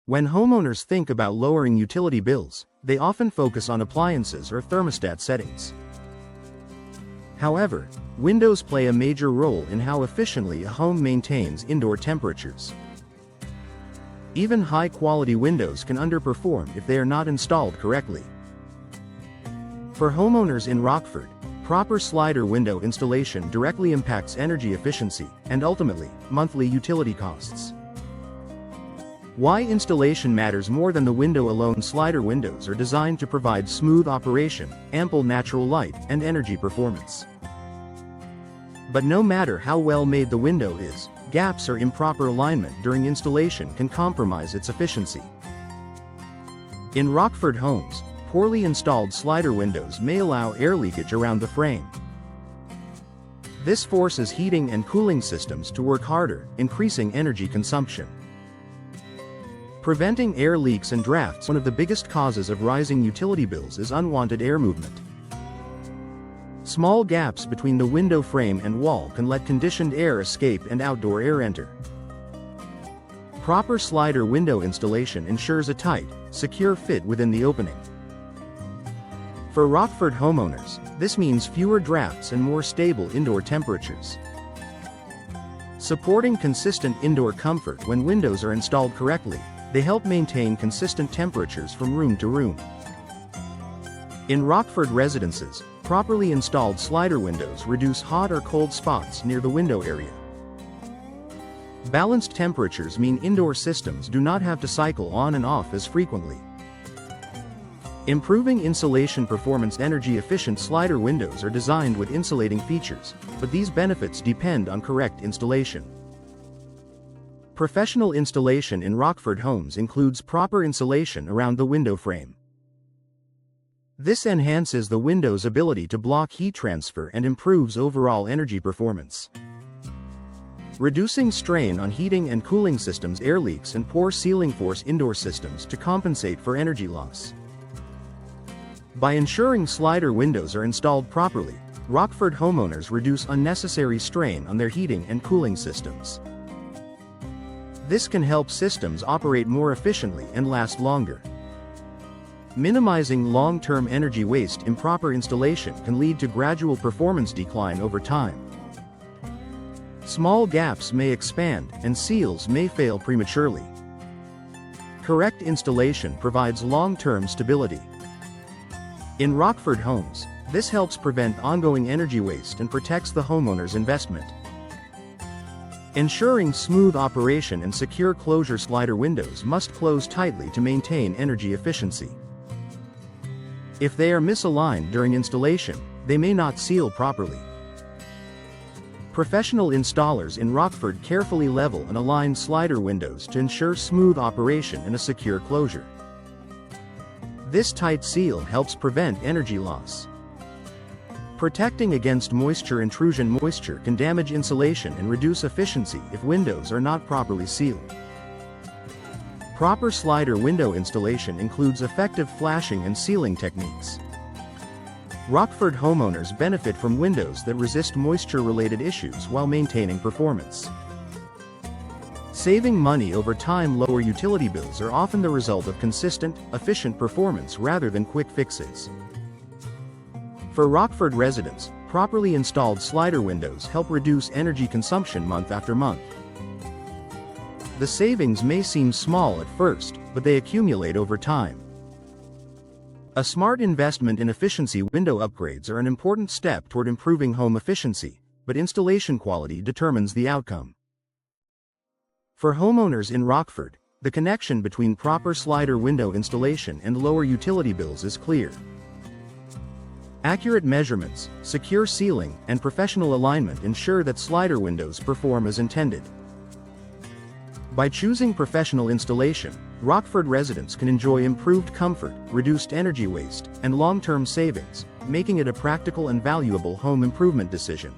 When homeowners think about lowering utility bills, they often focus on appliances or thermostat settings. However, windows play a major role in how efficiently a home maintains indoor temperatures. Even high-quality windows can underperform if they are not installed correctly. For homeowners in Rockford, proper slider window installation directly impacts energy efficiency and ultimately, monthly utility costs. Why installation matters more than the window alone. Slider windows are designed to provide smooth operation, ample natural light, and energy performance. But no matter how well made the window is, gaps or improper alignment during installation can compromise its efficiency. In Rockford homes, poorly installed slider windows may allow air leakage around the frame. This forces heating and cooling systems to work harder, increasing energy consumption. Preventing air leaks and drafts. One of the biggest causes of rising utility bills is unwanted air movement. Small gaps between the window frame and wall can let conditioned air escape and outdoor air enter. Proper slider window installation ensures a tight, secure fit within the opening. For Rockford homeowners, this means fewer drafts and more stable indoor temperatures. Supporting consistent indoor comfort. When windows are installed correctly, they help maintain consistent temperatures from room to room. In Rockford residences, properly installed slider windows reduce hot or cold spots near the window area. Balanced temperatures mean indoor systems do not have to cycle on and off as frequently. Improving insulation performance. Energy-efficient slider windows are designed with insulating features, but these benefits depend on correct installation. Professional installation in Rockford homes includes proper insulation around the window frame. This enhances the window's ability to block heat transfer and improves overall energy performance. Reducing strain on heating and cooling systems. Air leaks and poor sealing force indoor systems to compensate for energy loss. By ensuring slider windows are installed properly, Rockford homeowners reduce unnecessary strain on their heating and cooling systems. This can help systems operate more efficiently and last longer. Minimizing long-term energy waste. Improper installation can lead to gradual performance decline over time. Small gaps may expand, and seals may fail prematurely. Correct installation provides long-term stability. In Rockford homes, this helps prevent ongoing energy waste and protects the homeowner's investment. Ensuring smooth operation and secure closure. Slider windows must close tightly to maintain energy efficiency. If they are misaligned during installation, they may not seal properly. Professional installers in Rockford carefully level and align slider windows to ensure smooth operation and a secure closure. This tight seal helps prevent energy loss. Protecting against moisture intrusion. Moisture can damage insulation and reduce efficiency if windows are not properly sealed. Proper slider window installation includes effective flashing and sealing techniques. Rockford homeowners benefit from windows that resist moisture-related issues while maintaining performance. Saving money over time. Lower utility bills are often the result of consistent, efficient performance rather than quick fixes. For Rockford residents, properly installed slider windows help reduce energy consumption month after month. The savings may seem small at first, but they accumulate over time. A smart investment in efficiency. Window upgrades are an important step toward improving home efficiency, but installation quality determines the outcome. For homeowners in Rockford, the connection between proper slider window installation and lower utility bills is clear. Accurate measurements, secure sealing, and professional alignment ensure that slider windows perform as intended. By choosing professional installation, Rockford residents can enjoy improved comfort, reduced energy waste, and long-term savings, making it a practical and valuable home improvement decision.